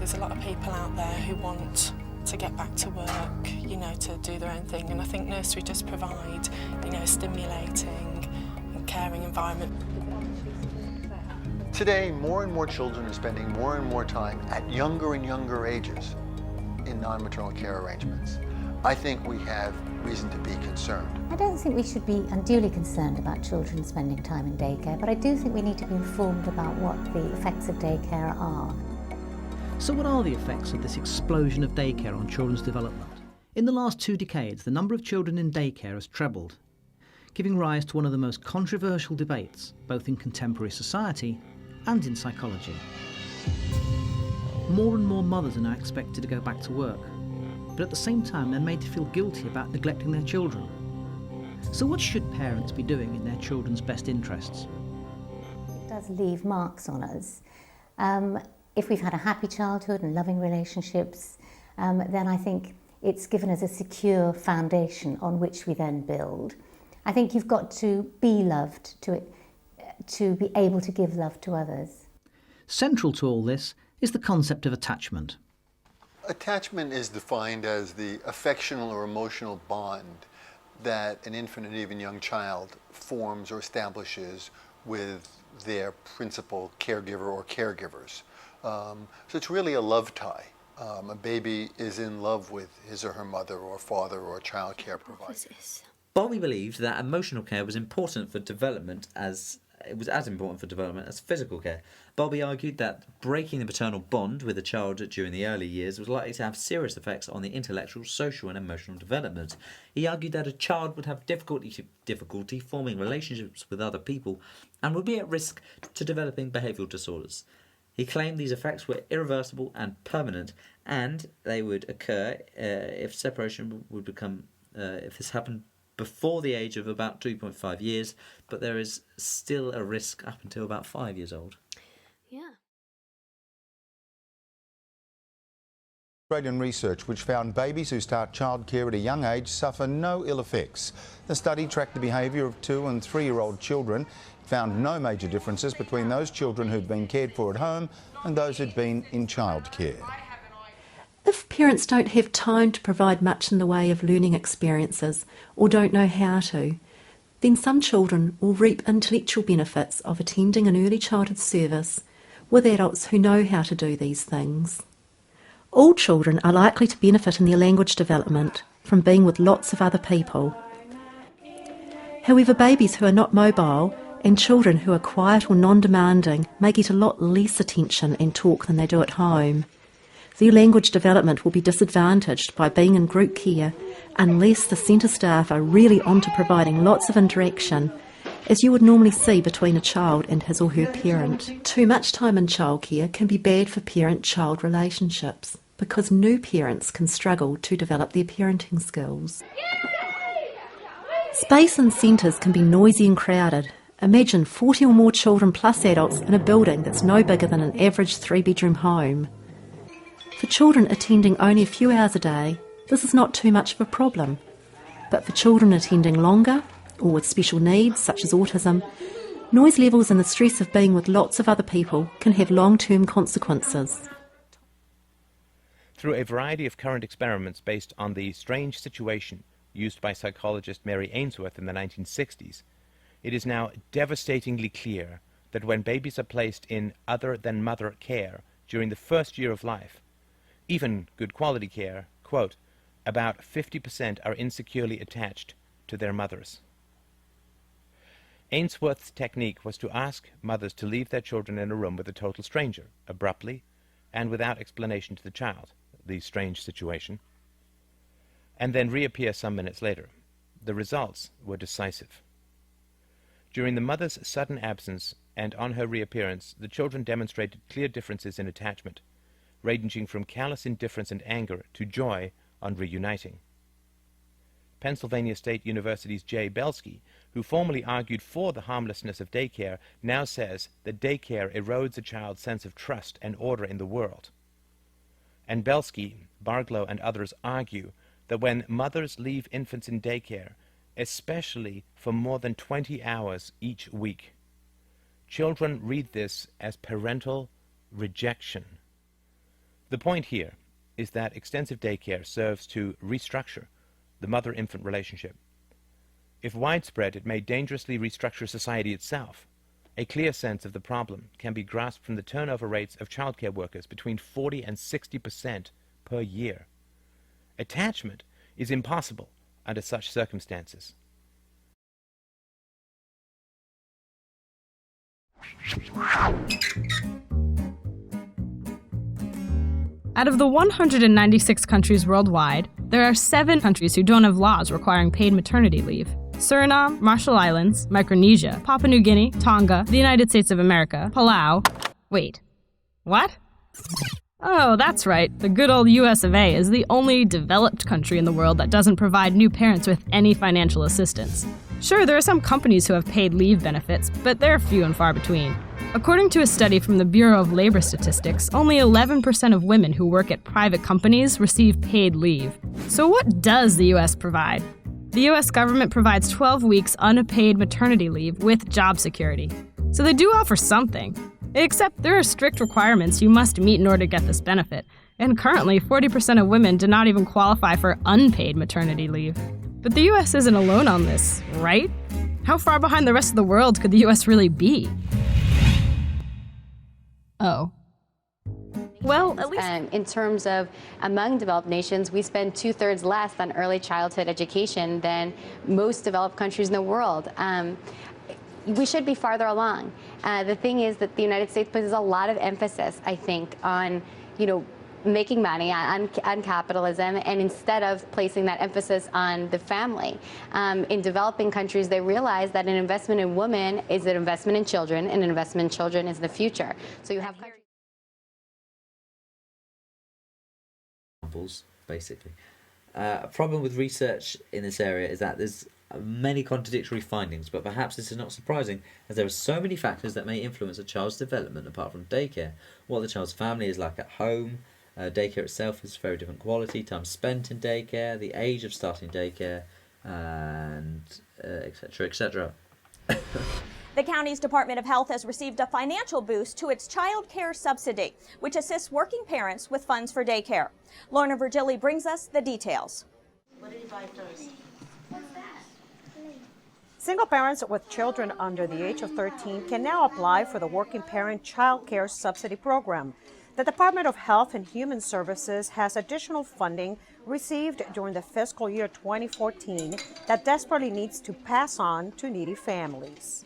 there's a lot of people out there who want to get back to work, you know, to do their own thing, and I think nursery does provide, you know, a stimulating and caring environment. Today, more and more children are spending more and more time at younger and younger ages in non-maternal care arrangements. I think we have reason to be concerned. I don't think we should be unduly concerned about children spending time in daycare, but I do think we need to be informed about what the effects of daycare are. So what are the effects of this explosion of daycare on children's development? In the last 2 decades, the number of children in daycare has trebled, giving rise to one of the most controversial debates, both in contemporary society and in psychology. More and more mothers are now expected to go back to work, but at the same time they're made to feel guilty about neglecting their children. So what should parents be doing in their children's best interests? It does leave marks on us. If we've had a happy childhood and loving relationships, then I think it's given us a secure foundation on which we then build. I think you've got to be loved to be able to give love to others. Central to all this is the concept of attachment. Attachment is defined as the affectional or emotional bond that an infant and even young child forms or establishes with their principal caregiver or caregivers. So it's really a love tie. A baby is in love with his or her mother or father or child care provider. Bobby believed that emotional care was important for development as important for development as physical care. Bobby argued that breaking the paternal bond with a child during the early years was likely to have serious effects on the intellectual, social and emotional development. He argued that a child would have difficulty forming relationships with other people and would be at risk to developing behavioural disorders. He claimed these effects were irreversible and permanent, and they would occur if separation would become, if this happened before the age of about 2.5 years, but there is still a risk up until about 5 years old. Yeah. Australian research which found babies who start childcare at a young age suffer no ill effects. The study tracked the behaviour of 2- and 3-year-old children. It found no major differences between those children who'd been cared for at home and those who'd been in childcare. If parents don't have time to provide much in the way of learning experiences or don't know how to, then some children will reap intellectual benefits of attending an early childhood service with adults who know how to do these things. All children are likely to benefit in their language development from being with lots of other people. However, babies who are not mobile and children who are quiet or non-demanding may get a lot less attention and talk than they do at home. Their language development will be disadvantaged by being in group care unless the centre staff are really onto providing lots of interaction, as you would normally see between a child and his or her parent. Too much time in childcare can be bad for parent-child relationships because new parents can struggle to develop their parenting skills. Space in centres can be noisy and crowded. Imagine 40 or more children plus adults in a building that's no bigger than an average 3-bedroom home. For children attending only a few hours a day, this is not too much of a problem. But for children attending longer, or with special needs such as autism, noise levels and the stress of being with lots of other people can have long-term consequences. Through a variety of current experiments based on the strange situation used by psychologist Mary Ainsworth in the 1960s, it is now devastatingly clear that when babies are placed in other-than-mother care during the first year of life, even good quality care, quote, about 50% are insecurely attached to their mothers. Ainsworth's technique was to ask mothers to leave their children in a room with a total stranger, abruptly and without explanation to the child, the strange situation, and then reappear some minutes later. The results were decisive. During the mother's sudden absence and on her reappearance, the children demonstrated clear differences in attachment, ranging from callous indifference and anger to joy on reuniting. Pennsylvania State University's Jay Belsky, who formerly argued for the harmlessness of daycare, now says that daycare erodes a child's sense of trust and order in the world. And Belsky, Barglow, and others argue that when mothers leave infants in daycare, especially for more than 20 hours each week, children read this as parental rejection. The point here is that extensive daycare serves to restructure the mother-infant relationship. If widespread, it may dangerously restructure society itself. A clear sense of the problem can be grasped from the turnover rates of childcare workers between 40 and 60% per year. Attachment is impossible under such circumstances. Out of the 196 countries worldwide, there are 7 countries who don't have laws requiring paid maternity leave. Suriname, Marshall Islands, Micronesia, Papua New Guinea, Tonga, the United States of America, Palau. Wait, what? Oh, that's right. The good old US of A is the only developed country in the world that doesn't provide new parents with any financial assistance. Sure, there are some companies who have paid leave benefits, but they're few and far between. According to a study from the Bureau of Labor Statistics, only 11% of women who work at private companies receive paid leave. So what does the US provide? The US government provides 12 weeks unpaid maternity leave with job security. So they do offer something. Except there are strict requirements you must meet in order to get this benefit. And currently, 40% of women do not even qualify for unpaid maternity leave. But the US isn't alone on this, right? How far behind the rest of the world could the US really be? Oh. Well, at least in terms of among developed nations, we spend 2/3 less on early childhood education than most developed countries in the world. We should be farther along. The thing is that the United States places a lot of emphasis, I think, on, making money, on capitalism, and instead of placing that emphasis on the family. In developing countries, they realize that an investment in women is an investment in children, and an investment in children is the future. So you have basically. A problem with research in this area is that there's many contradictory findings, but perhaps this is not surprising, as there are so many factors that may influence a child's development apart from daycare. What the child's family is like at home, daycare itself is very different quality, time spent in daycare, the age of starting daycare, and etc., etc. The county's Department of Health has received a financial boost to its child care subsidy, which assists working parents with funds for daycare. Lorna Virgili brings us the details. What did you buy first? What's that? Single parents with children under the age of 13 can now apply for the Working Parent Child Care Subsidy Program. The Department of Health and Human Services has additional funding received during the fiscal year 2014 that desperately needs to pass on to needy families.